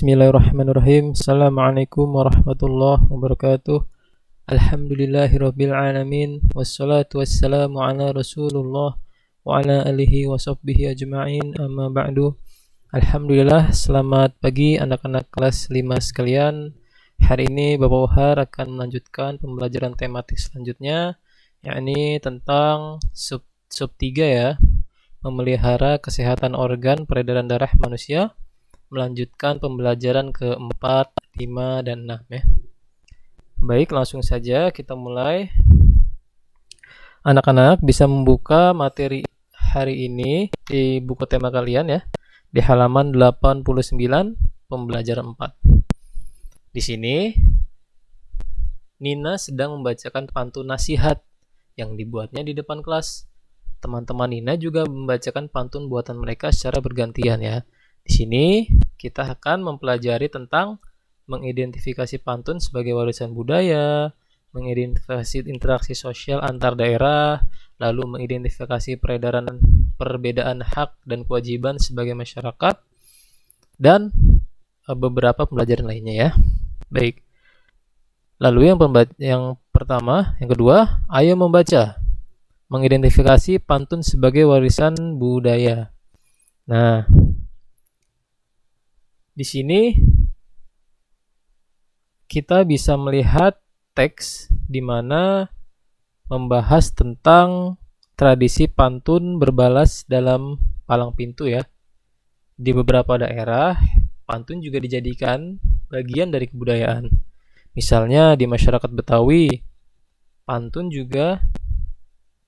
Bismillahirrahmanirrahim. Assalamualaikum warahmatullahi wabarakatuh. Alhamdulillahirabbil alamin wassalatu wassalamu ala Rasulullah wa ala alihi wa sahbihi ajma'in. Amma ba'du. Alhamdulillah, selamat pagi anak-anak kelas 5 sekalian. Hari ini Bapak Wahar akan melanjutkan pembelajaran tematik selanjutnya, yakni tentang sub 3 ya, memelihara kesehatan organ peredaran darah manusia. Melanjutkan pembelajaran ke-4, 5, dan 6 ya. Baik, langsung saja kita mulai. Anak-anak bisa membuka materi hari ini di buku tema kalian ya, di halaman 89 pembelajaran 4. Di sini Nina sedang membacakan pantun nasihat yang dibuatnya di depan kelas. Teman-teman Nina juga membacakan pantun buatan mereka secara bergantian ya. Di sini kita akan mempelajari tentang mengidentifikasi pantun sebagai warisan budaya, mengidentifikasi interaksi sosial antar daerah, lalu mengidentifikasi perbedaan hak dan kewajiban sebagai masyarakat, dan beberapa pembelajaran lainnya ya. Baik. Lalu yang kedua, ayo membaca. Mengidentifikasi pantun sebagai warisan budaya. Nah, di sini kita bisa melihat teks di mana membahas tentang tradisi pantun berbalas dalam palang pintu ya. Di beberapa daerah, pantun juga dijadikan bagian dari kebudayaan. Misalnya di masyarakat Betawi, pantun juga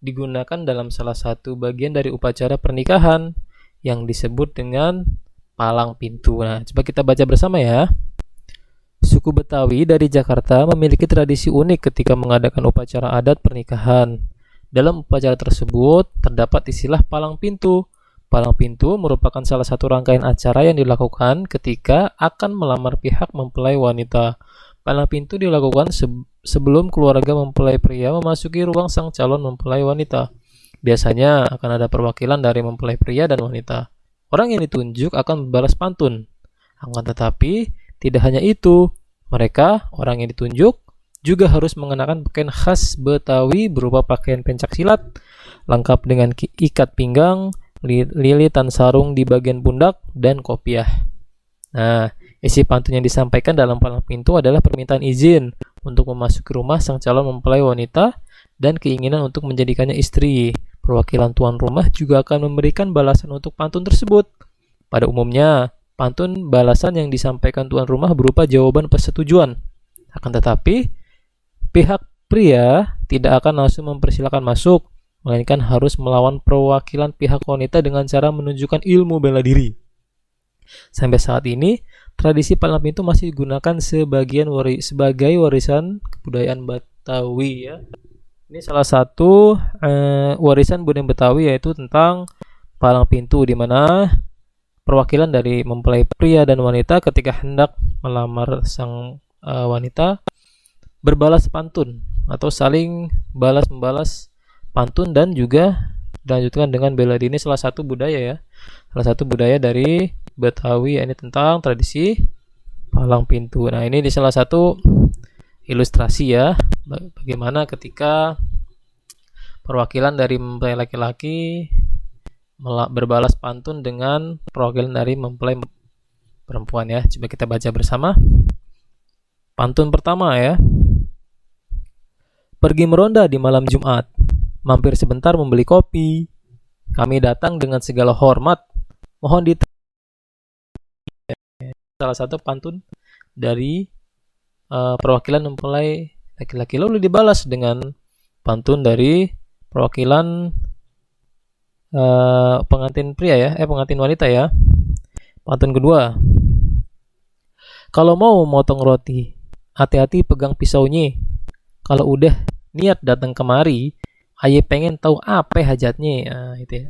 digunakan dalam salah satu bagian dari upacara pernikahan yang disebut dengan palang pintu. Nah, coba kita baca bersama ya. Suku Betawi dari Jakarta memiliki tradisi unik ketika mengadakan upacara adat pernikahan. Dalam upacara tersebut terdapat istilah palang pintu. Palang pintu merupakan salah satu rangkaian acara yang dilakukan ketika akan melamar pihak mempelai wanita. Palang pintu dilakukan sebelum keluarga mempelai pria memasuki ruang sang calon mempelai wanita. Biasanya akan ada perwakilan dari mempelai pria dan wanita. Orang yang ditunjuk akan membalas pantun. Akan tetapi, tidak hanya itu. Mereka, orang yang ditunjuk, juga harus mengenakan pakaian khas Betawi berupa pakaian pencaksilat, lengkap dengan ikat pinggang, lilitan sarung di bagian pundak, dan kopiah. Nah, isi pantun yang disampaikan dalam palang pintu adalah permintaan izin untuk memasuki rumah sang calon mempelai wanita dan keinginan untuk menjadikannya istri. Perwakilan tuan rumah juga akan memberikan balasan untuk pantun tersebut. Pada umumnya, pantun balasan yang disampaikan tuan rumah berupa jawaban persetujuan. Akan tetapi, pihak pria tidak akan langsung mempersilahkan masuk, melainkan harus melawan perwakilan pihak wanita dengan cara menunjukkan ilmu bela diri. Sampai saat ini, tradisi palang pintu masih digunakan sebagai warisan kebudayaan Betawi ya. Ini salah satu warisan budaya Betawi, yaitu tentang palang pintu, di mana perwakilan dari mempelai pria dan wanita ketika hendak melamar sang wanita berbalas pantun atau saling balas-membalas pantun, dan juga dilanjutkan dengan bela diri. Ini salah satu budaya ya, salah satu budaya dari Betawi. Ini tentang tradisi palang pintu. Nah, ini di salah satu ilustrasi ya, bagaimana ketika perwakilan dari mempelai laki-laki berbalas pantun dengan perwakilan dari mempelai perempuan ya. Coba kita baca bersama. Pantun pertama ya. Pergi meronda di malam Jumat, mampir sebentar membeli kopi. Kami datang dengan segala hormat, mohon salah satu pantun dari perwakilan mempelai laki-laki, lalu dibalas dengan pantun dari perwakilan pengantin pria ya, pengantin wanita ya. Pantun kedua. Kalau mau motong roti, hati-hati pegang pisaunya. Kalau udah niat datang kemari, aye pengen tahu apa hajatnya. Nah, itu ya.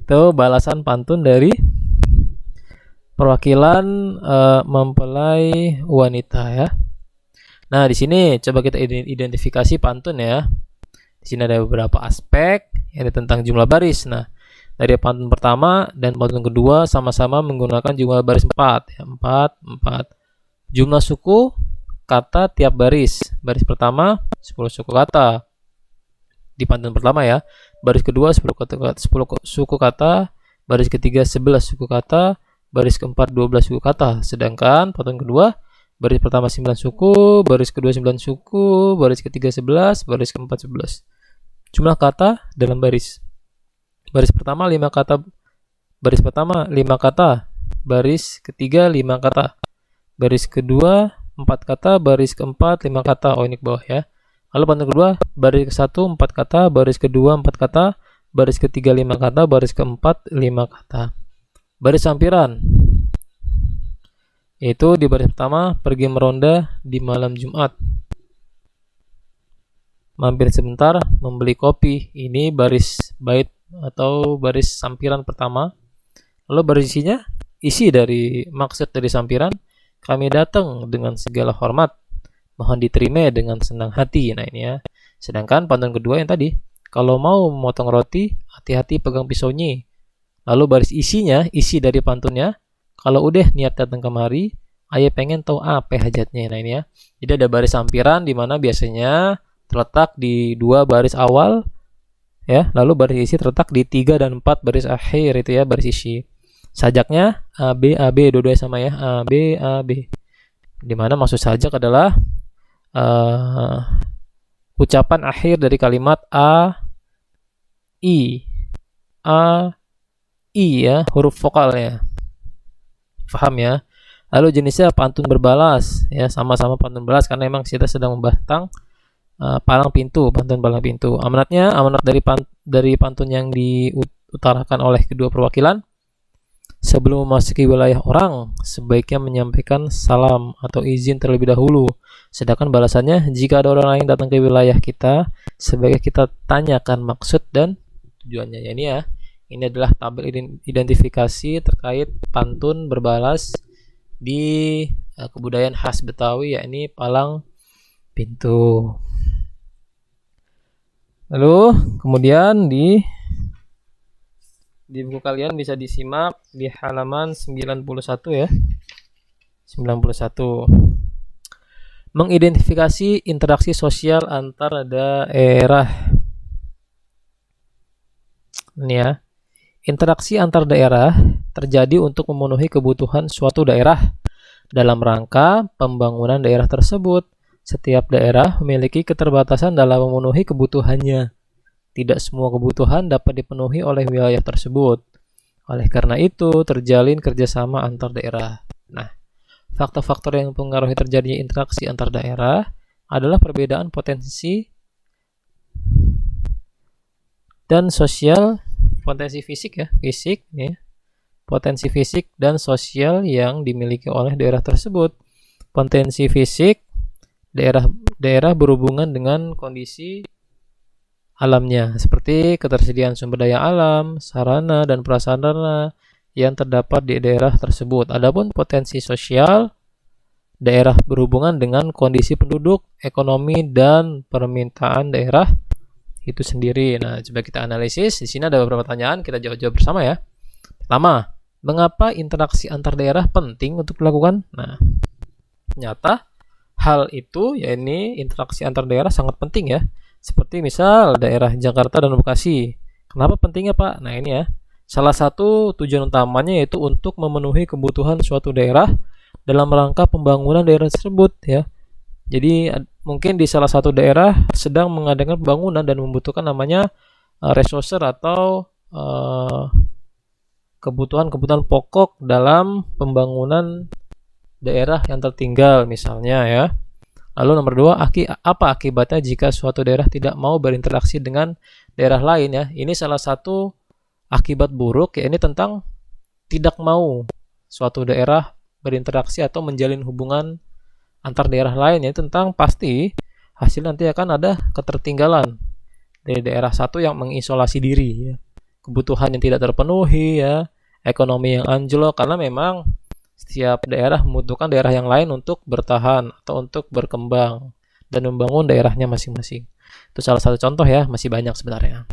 Itu balasan pantun dari perwakilan mempelai wanita ya. Nah, di sini coba kita identifikasi pantun ya. Di sini ada beberapa aspek, ada tentang jumlah baris. Nah, Dari pantun pertama dan pantun kedua sama-sama menggunakan jumlah baris 4 ya, 4 4. Jumlah suku kata tiap baris. Baris pertama 10 suku kata. Di pantun pertama ya. Baris kedua 10 suku kata, baris ketiga 11 suku kata, baris keempat 12 suku kata. Sedangkan pantun kedua baris pertama 9 suku, baris kedua 9 suku, baris ketiga 11, baris keempat 11. Jumlah kata dalam baris. Baris pertama 5 kata, baris pertama 5 kata, baris ketiga 5 kata, baris kedua 4 kata, baris keempat 5 kata. Oh, ini ke bawah ya. Lalu pantun kedua, baris ke-1 4 kata, baris kedua 4 kata, baris ketiga 5 kata, baris keempat 5 kata. Baris sampiran. Itu di baris pertama, pergi meronda di malam Jumat. Mampir sebentar, membeli kopi. Ini baris bait atau baris sampiran pertama. Lalu baris isinya, isi dari maksud dari sampiran, kami datang dengan segala hormat, mohon diterima dengan senang hati. Nah ini ya. Sedangkan pantun kedua yang tadi, kalau mau memotong roti, hati-hati pegang pisaunya. Lalu baris isinya, isi dari pantunnya, kalau udah niat datang kemari, ayah pengen tahu apa hajatnya. Nah ini ya. Jadi ada baris sampiran di mana biasanya terletak di 2 baris awal ya, lalu baris isi terletak di 3 dan 4 baris akhir itu ya, baris isi. Sajaknya AB dua-duanya sama ya, AB. Di mana maksud sajak adalah ucapan akhir dari kalimat a i ya, huruf vokalnya. Paham ya? Lalu jenisnya pantun berbalas ya, sama-sama pantun berbalas karena memang kita sedang membahas tentang palang pintu, pantun palang pintu. Amanat dari pantun yang diutarakan oleh kedua perwakilan. Sebelum memasuki wilayah orang, sebaiknya menyampaikan salam atau izin terlebih dahulu. Sedangkan balasannya, jika ada orang lain datang ke wilayah kita, sebaiknya kita tanyakan maksud dan tujuannya. Ya, ini ya, ini adalah tabel identifikasi terkait pantun berbalas di kebudayaan khas Betawi, yakni palang pintu. Lalu kemudian di buku kalian bisa disimak di halaman 91 ya. 91. Mengidentifikasi interaksi sosial antar daerah. Ini ya. Interaksi antar daerah terjadi untuk memenuhi kebutuhan suatu daerah dalam rangka pembangunan daerah tersebut. Setiap daerah memiliki keterbatasan dalam memenuhi kebutuhannya. Tidak semua kebutuhan dapat dipenuhi oleh wilayah tersebut. Oleh karena itu, terjalin kerjasama antar daerah. Nah, faktor-faktor yang mempengaruhi terjadinya interaksi antar daerah adalah perbedaan potensi dan sosial, potensi fisik ya, potensi fisik dan sosial yang dimiliki oleh daerah tersebut. Potensi fisik, daerah berhubungan dengan kondisi alamnya, seperti ketersediaan sumber daya alam, sarana dan prasarana yang terdapat di daerah tersebut. Adapun potensi sosial, daerah berhubungan dengan kondisi penduduk, ekonomi dan permintaan daerah itu sendiri. Nah, coba kita analisis. Di sini ada beberapa pertanyaan, kita jawab bersama ya. Pertama, mengapa interaksi antar daerah penting untuk dilakukan? Nah, ternyata hal itu, yakni interaksi antar daerah sangat penting ya. Seperti misal daerah Jakarta dan Bekasi. Kenapa pentingnya Pak? Nah ini ya. Salah satu tujuan utamanya yaitu untuk memenuhi kebutuhan suatu daerah dalam rangka pembangunan daerah tersebut ya. Jadi mungkin di salah satu daerah sedang mengadakan pembangunan dan membutuhkan namanya resource atau kebutuhan-kebutuhan pokok dalam pembangunan daerah yang tertinggal misalnya ya. Lalu nomor 2, apa akibatnya jika suatu daerah tidak mau berinteraksi dengan daerah lain ya. Ini salah satu akibat buruk ya, ini tentang tidak mau suatu daerah berinteraksi atau menjalin hubungan antar daerah lain ya, tentang pasti hasil nanti akan ada ketertinggalan dari daerah satu yang mengisolasi diri ya. Kebutuhan yang tidak terpenuhi ya, ekonomi yang anjlok karena memang setiap daerah membutuhkan daerah yang lain untuk bertahan atau untuk berkembang dan membangun daerahnya masing-masing. Itu salah satu contoh ya, masih banyak sebenarnya.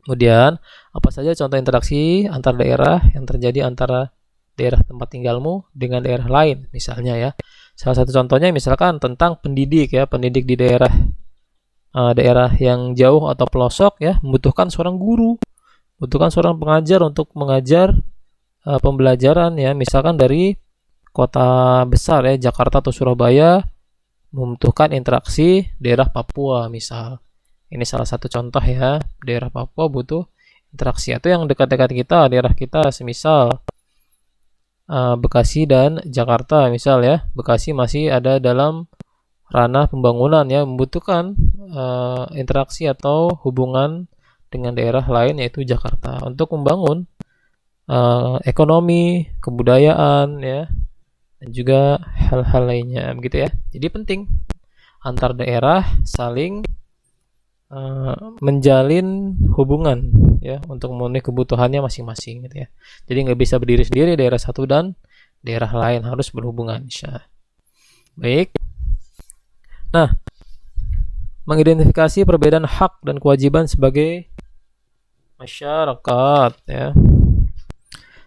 Kemudian, apa saja contoh interaksi antar daerah yang terjadi antara daerah tempat tinggalmu dengan daerah lain, misalnya ya. Salah satu contohnya misalkan tentang pendidik ya, pendidik di daerah yang jauh atau pelosok ya, membutuhkan seorang guru, membutuhkan seorang pengajar untuk mengajar pembelajaran ya, misalkan dari kota besar ya, Jakarta atau Surabaya, membutuhkan interaksi daerah Papua misal. Ini salah satu contoh ya, daerah Papua butuh interaksi. Atau yang dekat-dekat kita, daerah kita, semisal Bekasi dan Jakarta misal ya. Bekasi masih ada dalam ranah pembangunan ya, membutuhkan interaksi atau hubungan dengan daerah lain yaitu Jakarta untuk membangun ekonomi, kebudayaan ya, dan juga hal-hal lainnya begitu ya. Jadi penting antar daerah saling menjalin hubungan ya untuk memenuhi kebutuhannya masing-masing gitu ya. Jadi nggak bisa berdiri sendiri daerah satu dan daerah lain, harus berhubungan. Baik. Nah, mengidentifikasi perbedaan hak dan kewajiban sebagai masyarakat ya.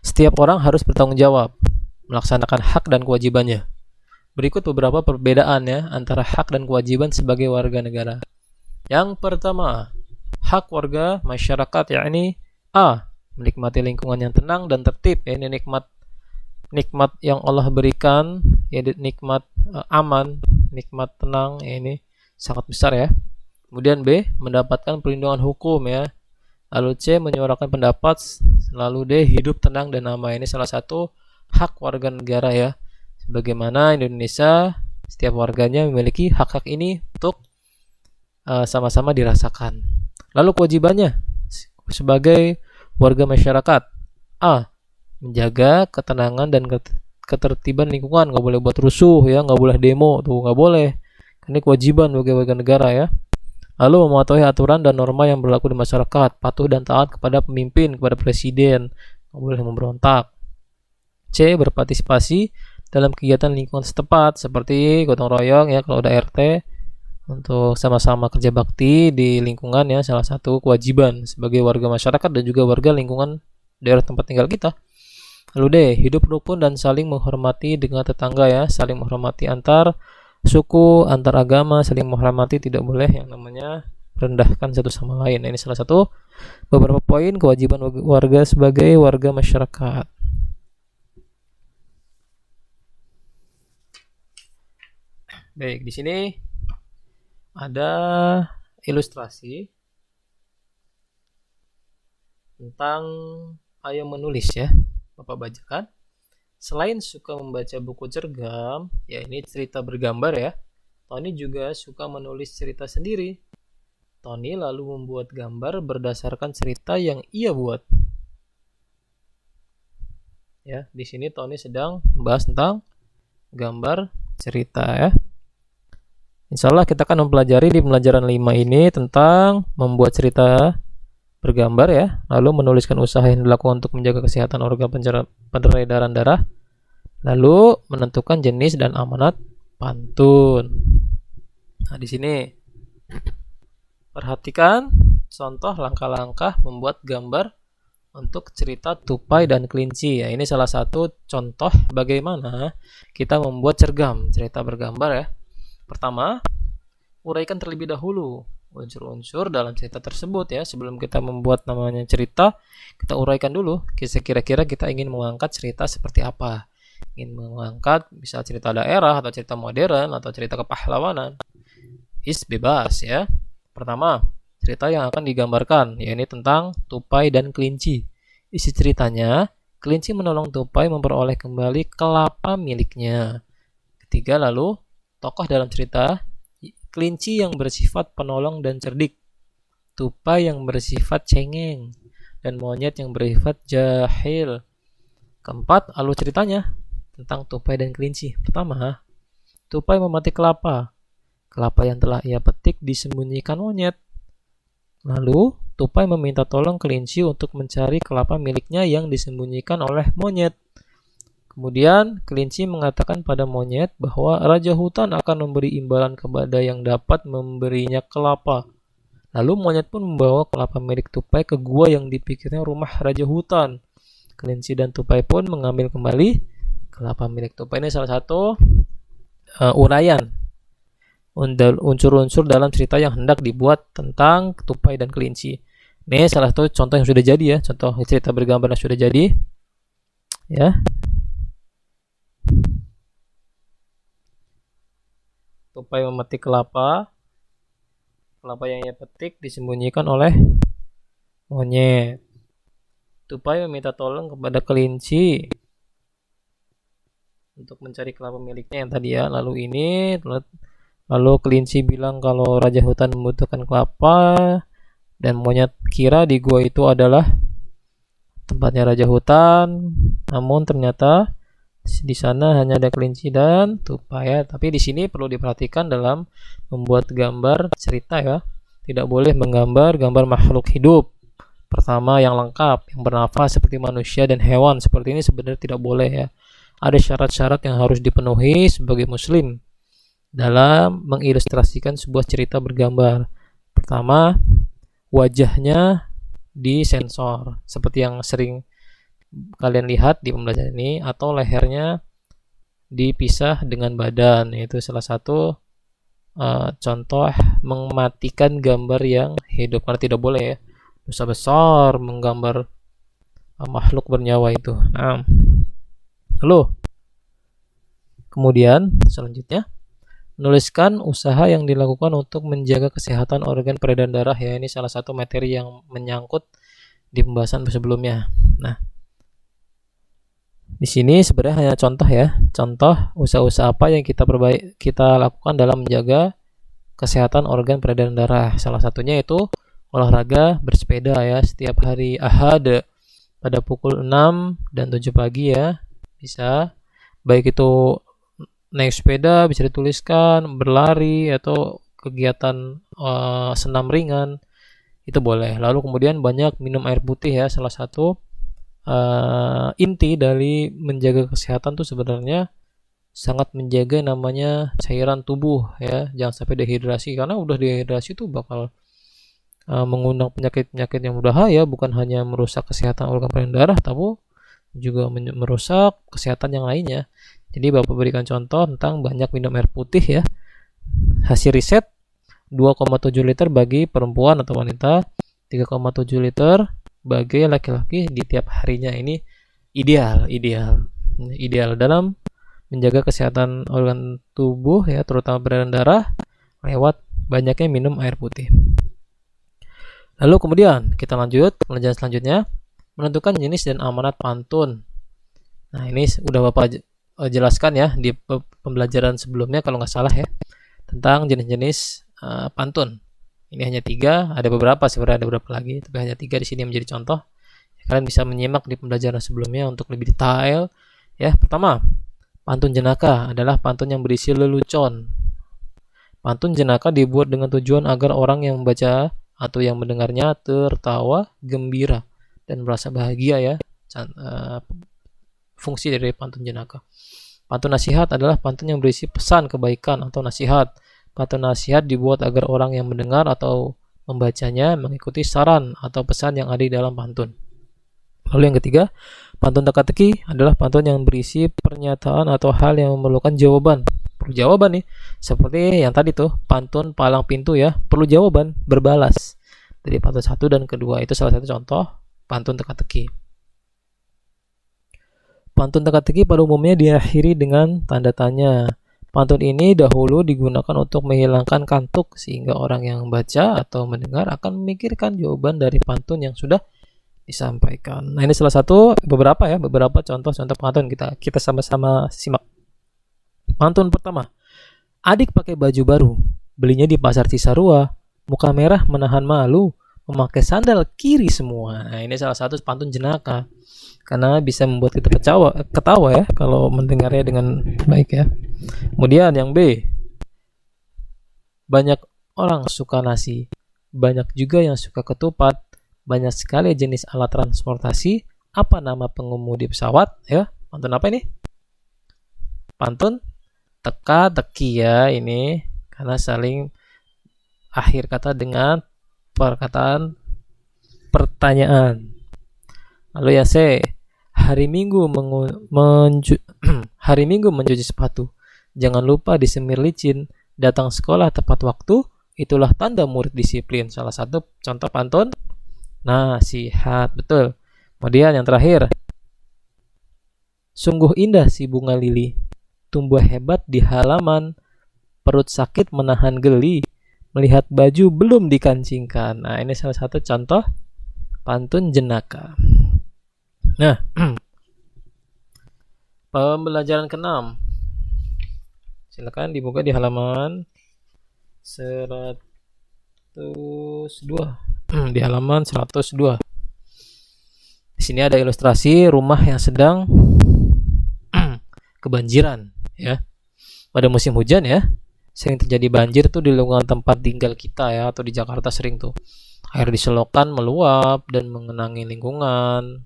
Setiap orang harus bertanggung jawab melaksanakan hak dan kewajibannya. Berikut beberapa perbedaan ya antara hak dan kewajiban sebagai warga negara. Yang pertama, hak warga masyarakat yakni A. Menikmati lingkungan yang tenang dan tertib ya, ini nikmat yang Allah berikan ya, nikmat aman, nikmat tenang ya, ini sangat besar ya. Kemudian B. Mendapatkan perlindungan hukum ya. Lalu C. Menyuarakan pendapat. Lalu D. Hidup tenang dan aman. Ini salah satu hak warga negara ya. Sebagaimana Indonesia, setiap warganya memiliki hak-hak ini untuk sama-sama dirasakan. Lalu kewajibannya sebagai warga masyarakat. A. Menjaga ketenangan dan ketertiban lingkungan. Nggak boleh buat rusuh ya, nggak boleh demo tuh, nggak boleh. Ini kewajiban bagi warga negara ya. Lalu mematuhi aturan dan norma yang berlaku di masyarakat, patuh dan taat kepada pemimpin, kepada presiden, nggak boleh memberontak. C. Berpartisipasi dalam kegiatan lingkungan setempat seperti gotong royong ya kalau udah RT, untuk sama-sama kerja bakti di lingkungan ya, salah satu kewajiban sebagai warga masyarakat dan juga warga lingkungan daerah tempat tinggal kita. Lalu D. Hidup rukun dan saling menghormati dengan tetangga ya, saling menghormati antar suku, antar agama, saling menghormati, tidak boleh yang namanya merendahkan satu sama lain. Ini salah satu beberapa poin kewajiban warga sebagai warga masyarakat. Baik, di sini ada ilustrasi tentang ayo menulis ya. Bapak bacakan. Selain suka membaca buku cergam, ya ini cerita bergambar ya, Tony juga suka menulis cerita sendiri. Tony lalu membuat gambar berdasarkan cerita yang ia buat. Ya, di sini Tony sedang membahas tentang gambar cerita ya. Insya Allah kita akan mempelajari di pembelajaran 5 ini tentang membuat cerita bergambar ya, lalu menuliskan usaha yang dilakukan untuk menjaga kesehatan organ peredaran darah, lalu menentukan jenis dan amanat pantun. Nah, di sini perhatikan contoh langkah-langkah membuat gambar untuk cerita tupai dan kelinci ya. Ini salah satu contoh bagaimana kita membuat cergam, cerita bergambar ya. Pertama, uraikan terlebih dahulu unsur-unsur dalam cerita tersebut ya. Sebelum kita membuat namanya cerita, kita uraikan dulu kira-kira kita ingin mengangkat cerita seperti apa. Ingin mengangkat bisa cerita daerah atau cerita modern atau cerita kepahlawanan. Bebas ya. Pertama, cerita yang akan digambarkan yakni tentang tupai dan kelinci. Isi ceritanya, kelinci menolong tupai memperoleh kembali kelapa miliknya. Ketiga, lalu tokoh dalam cerita, kelinci yang bersifat penolong dan cerdik, tupai yang bersifat cengeng, dan monyet yang bersifat jahil. Keempat, alur ceritanya tentang tupai dan kelinci. Pertama, tupai memetik kelapa. Kelapa yang telah ia petik disembunyikan monyet. Lalu, tupai meminta tolong kelinci untuk mencari kelapa miliknya yang disembunyikan oleh monyet. Kemudian, kelinci mengatakan pada monyet bahwa raja hutan akan memberi imbalan kepada yang dapat memberinya kelapa. Lalu monyet pun membawa kelapa milik tupai ke gua yang dipikirnya rumah raja hutan. Kelinci dan tupai pun mengambil kembali kelapa milik tupai. Ini salah satu uraian unsur-unsur dalam cerita yang hendak dibuat tentang tupai dan kelinci. Ini salah satu contoh yang sudah jadi ya, contoh cerita bergambar yang sudah jadi ya. Tupai memetik kelapa yang ia petik disembunyikan oleh monyet. Tupai meminta tolong kepada kelinci untuk mencari kelapa miliknya yang tadi ya. Lalu kelinci bilang kalau raja hutan membutuhkan kelapa, dan monyet kira di gua itu adalah tempatnya raja hutan. Namun ternyata di sana hanya ada kelinci dan tupai ya. Tapi di sini perlu diperhatikan dalam membuat gambar cerita ya. Tidak boleh menggambar gambar makhluk hidup. Pertama yang lengkap, yang bernafas seperti manusia dan hewan seperti ini sebenarnya tidak boleh ya. Ada syarat-syarat yang harus dipenuhi sebagai muslim dalam mengilustrasikan sebuah cerita bergambar. Pertama, wajahnya disensor seperti yang sering kalian lihat di pembelajaran ini, atau lehernya dipisah dengan badan. Itu salah satu contoh mematikan gambar yang hidup, karena tidak boleh ya, dosa besar menggambar makhluk bernyawa itu. Nah, lalu kemudian selanjutnya menuliskan usaha yang dilakukan untuk menjaga kesehatan organ peredaran darah ya. Ini salah satu materi yang menyangkut di pembahasan sebelumnya. Nah, di sini sebenarnya hanya contoh ya. Contoh usaha-usaha apa yang kita lakukan dalam menjaga kesehatan organ peredaran darah. Salah satunya itu olahraga bersepeda ya, setiap hari Ahad pada pukul 6 dan 7 pagi ya. Bisa baik itu naik sepeda, bisa dituliskan berlari atau kegiatan senam ringan, itu boleh. Lalu kemudian banyak minum air putih ya. Salah satu inti dari menjaga kesehatan tuh sebenarnya sangat menjaga namanya cairan tubuh ya. Jangan sampai dehidrasi, karena udah dehidrasi tuh bakal mengundang penyakit-penyakit yang berbahaya, bukan hanya merusak kesehatan organ peredaran darah, tapi juga merusak kesehatan yang lainnya. Jadi Bapak berikan contoh tentang banyak minum air putih ya. Hasil riset 2,7 liter bagi perempuan atau wanita, 3,7 liter bagi laki-laki di tiap harinya. Ini ideal dalam menjaga kesehatan organ tubuh ya, terutama peredaran darah, lewat banyaknya minum air putih. Lalu kemudian kita lanjut pelajaran selanjutnya, menentukan jenis dan amanat pantun. Nah, ini udah Bapak jelaskan ya di pembelajaran sebelumnya kalau nggak salah ya, tentang jenis-jenis pantun. Ini hanya 3, ada beberapa sebenarnya, ada beberapa lagi, tapi hanya 3 di sini yang menjadi contoh. Kalian bisa menyimak di pembelajaran sebelumnya untuk lebih detail ya. Pertama, pantun jenaka adalah pantun yang berisi lelucon. Pantun jenaka dibuat dengan tujuan agar orang yang membaca atau yang mendengarnya tertawa gembira dan merasa bahagia ya. Fungsi dari pantun jenaka. Pantun nasihat adalah pantun yang berisi pesan kebaikan atau nasihat. Pantun nasihat dibuat agar orang yang mendengar atau membacanya mengikuti saran atau pesan yang ada di dalam pantun. Lalu yang ketiga, pantun teka-teki adalah pantun yang berisi pernyataan atau hal yang memerlukan jawaban. Perlu jawaban nih, seperti yang tadi tuh, pantun palang pintu ya, perlu jawaban, berbalas. Dari pantun 1 dan kedua, itu salah satu contoh pantun teka-teki. Pantun teka-teki pada umumnya diakhiri dengan tanda tanya. Pantun ini dahulu digunakan untuk menghilangkan kantuk, sehingga orang yang membaca atau mendengar akan memikirkan jawaban dari pantun yang sudah disampaikan. Nah, ini salah satu beberapa contoh-contoh pantun, kita sama-sama simak. Pantun pertama. Adik pakai baju baru, belinya di pasar Cisarua, muka merah menahan malu, memakai sandal kiri semua. Nah, ini salah satu pantun jenaka, karena bisa membuat kita ketawa ya kalau mendengarnya dengan baik ya. Kemudian yang B, banyak orang suka nasi, banyak juga yang suka ketupat, banyak sekali jenis alat transportasi, apa nama pengemudi pesawat ya. Pantun apa ini? Pantun teka-teki ya ini, karena saling akhir kata dengan perkataan pertanyaan. Lalu yang C, hari Minggu hari Minggu mencuci sepatu. Jangan lupa disemir licin. Datang sekolah tepat waktu, itulah tanda murid disiplin. Salah satu contoh pantun nasihat, betul. Kemudian yang terakhir, sungguh indah si bunga lili, tumbuh hebat di halaman, perut sakit menahan geli, melihat baju belum dikancingkan. Nah, ini salah satu contoh pantun jenaka. Nah, pembelajaran ke-6. Silakan dibuka di halaman 102. Di halaman 102. Di sini ada ilustrasi rumah yang sedang kebanjiran ya. Pada musim hujan ya, sering terjadi banjir tuh di lingkungan tempat tinggal kita ya, atau di Jakarta sering tuh. Air di selokan meluap dan mengenangi lingkungan.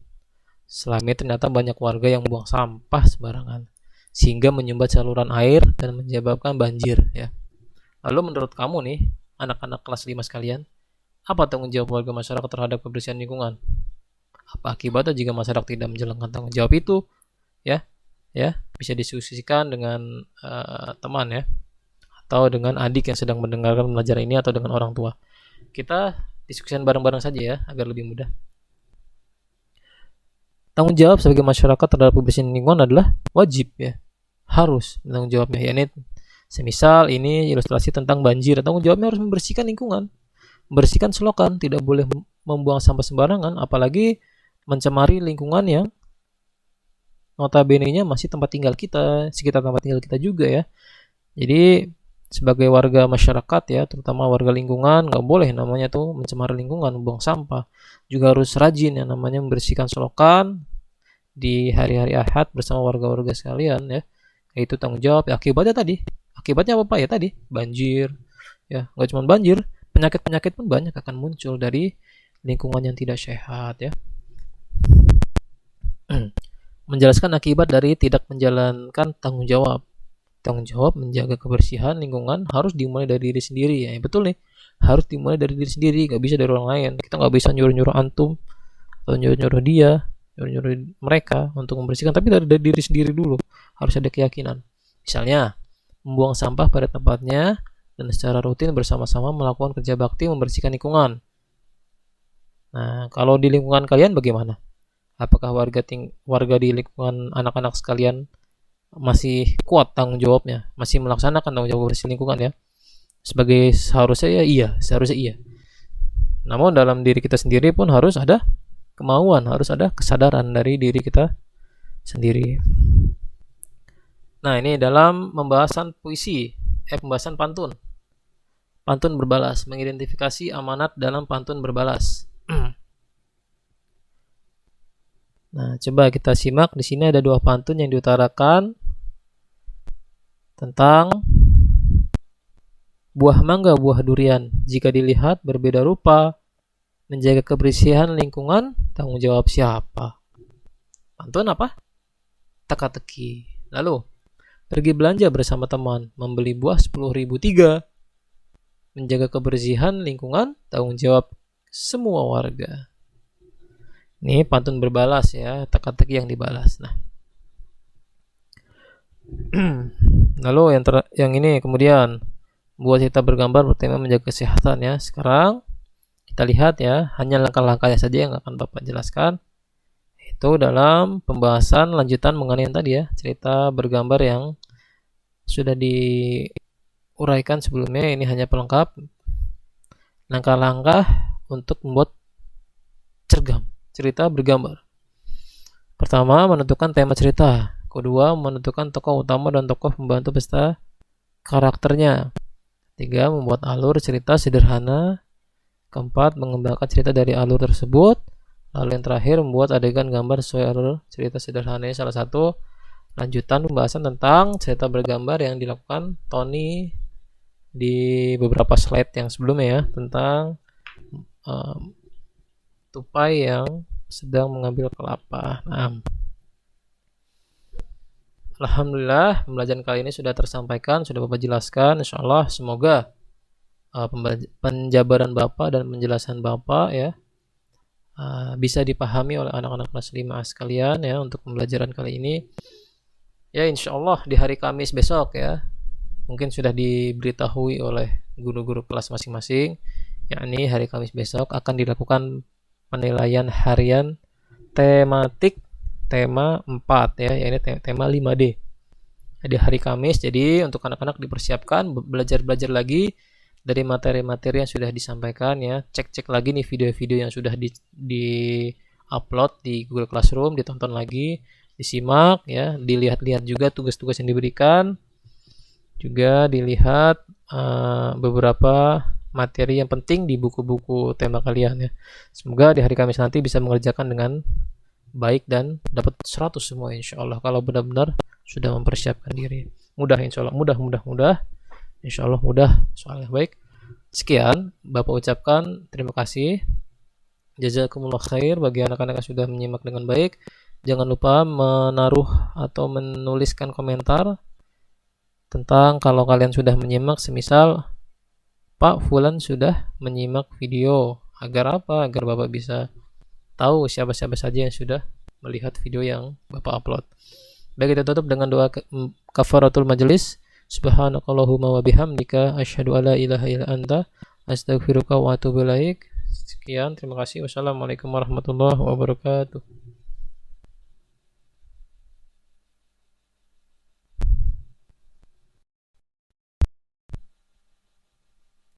Selain itu ternyata banyak warga yang buang sampah sembarangan sehingga menyumbat saluran air dan menyebabkan banjir ya. Lalu menurut kamu nih, anak-anak kelas 5 sekalian, apa tanggung jawab warga masyarakat terhadap kebersihan lingkungan? Apa akibatnya jika masyarakat tidak menjalankan tanggung jawab itu? Ya, bisa diskusikan dengan teman ya, atau dengan adik yang sedang mendengarkan pelajaran ini, atau dengan orang tua. Kita diskusikan bareng-bareng saja ya, agar lebih mudah. Tanggung jawab sebagai masyarakat terhadap kebersihan lingkungan adalah wajib ya, harus tanggung jawabnya. Ya, ini semisal ini ilustrasi tentang banjir, tanggung jawabnya harus membersihkan lingkungan, membersihkan selokan, tidak boleh membuang sampah sembarangan, apalagi mencemari lingkungan yang notabene-nya masih tempat tinggal kita, sekitar tempat tinggal kita juga ya. Jadi sebagai warga masyarakat ya, terutama warga lingkungan, nggak boleh namanya tuh mencemari lingkungan, buang sampah. Juga harus rajin yang namanya membersihkan selokan di hari-hari Ahad bersama warga-warga sekalian ya. Itu tanggung jawab. Ya, akibatnya apa ya tadi? Banjir. Ya, nggak cuma banjir, penyakit-penyakit pun banyak akan muncul dari lingkungan yang tidak sehat ya. Menjelaskan akibat dari tidak menjalankan tanggung jawab. Tanggung jawab menjaga kebersihan lingkungan harus dimulai dari diri sendiri ya. Betul nih, harus dimulai dari diri sendiri, nggak bisa dari orang lain. Kita nggak bisa nyuruh-nyuruh antum atau nyuruh-nyuruh dia, nyuruh-nyuruh mereka untuk membersihkan, tapi dari diri sendiri dulu harus ada keyakinan. Misalnya membuang sampah pada tempatnya dan secara rutin bersama-sama melakukan kerja bakti membersihkan lingkungan. Nah, kalau di lingkungan kalian bagaimana? Apakah warga di lingkungan anak-anak sekalian masih kuat tanggung jawabnya, masih melaksanakan tanggung jawab bersih lingkungan ya? Seharusnya iya. Namun dalam diri kita sendiri pun harus ada kemauan, harus ada kesadaran dari diri kita sendiri. Nah, ini dalam pembahasan pantun. Pantun berbalas, mengidentifikasi amanat dalam pantun berbalas. Nah, coba kita simak. Di sini ada 2 pantun yang diutarakan tentang buah mangga, buah durian. Jika dilihat berbeda rupa, menjaga kebersihan lingkungan, tanggung jawab siapa? Pantun apa? Teka-teki. Lalu, pergi belanja bersama teman, membeli buah 10.003. Menjaga kebersihan lingkungan, tanggung jawab semua warga. Ini pantun berbalas ya, teka-teki yang dibalas. Nah, lalu yang ini kemudian buat kita bergambar bertema menjaga kesehatan ya. Sekarang kita lihat ya, hanya langkah-langkahnya saja yang akan Bapak jelaskan. Itu dalam pembahasan lanjutan mengenai yang tadi ya, cerita bergambar yang sudah diuraikan sebelumnya. Ini hanya pelengkap langkah-langkah untuk membuat cerita bergambar. Pertama, menentukan tema cerita. Kedua, menentukan tokoh utama dan tokoh pembantu beserta karakternya. Tiga, membuat alur cerita sederhana. Keempat, mengembangkan cerita dari alur tersebut. Lalu yang terakhir, membuat adegan gambar sesuai alur cerita sederhana. Ini salah satu lanjutan pembahasan tentang cerita bergambar yang dilakukan Tony di beberapa slide yang sebelumnya ya, tentang tupai yang sedang mengambil kelapa. Nah, alhamdulillah pembelajaran kali ini sudah tersampaikan, sudah Bapak jelaskan. Insyaallah semoga penjabaran Bapak dan penjelasan Bapak ya bisa dipahami oleh anak-anak kelas 5A sekalian ya untuk pembelajaran kali ini. Ya insya Allah di hari Kamis besok ya, mungkin sudah diberitahui oleh guru-guru kelas masing-masing, yakni hari Kamis besok akan dilakukan penilaian harian tematik tema 4 ya, yakni tema 5D. Di hari Kamis, jadi untuk anak-anak dipersiapkan belajar-belajar lagi dari materi-materi yang sudah disampaikan ya. Cek-cek lagi nih video-video yang sudah di upload di Google Classroom, ditonton lagi, disimak ya, dilihat-lihat juga tugas-tugas yang diberikan. Juga dilihat beberapa materi yang penting di buku-buku tema kalian ya. Semoga di hari Kamis nanti bisa mengerjakan dengan baik dan dapat 100 semua insya Allah kalau benar-benar sudah mempersiapkan diri. Mudah insya Allah, mudah insya Allah mudah soalnya. Baik, sekian Bapak ucapkan terima kasih, jazakumullah khair bagi anak-anak yang sudah menyimak dengan baik. Jangan lupa menaruh atau menuliskan komentar tentang kalau kalian sudah menyimak, semisal Pak Fulan sudah menyimak video, agar apa? Agar Bapak bisa tahu siapa-siapa saja yang sudah melihat video yang Bapak upload. Baik, kita tutup dengan doa kafaratul majelis. Subhanakallahumma wa bihamdika asyhadu alla ilaha illa anta astaghfiruka wa atubu ilaik. Sekian, terima kasih. Wassalamualaikum warahmatullahi wabarakatuh.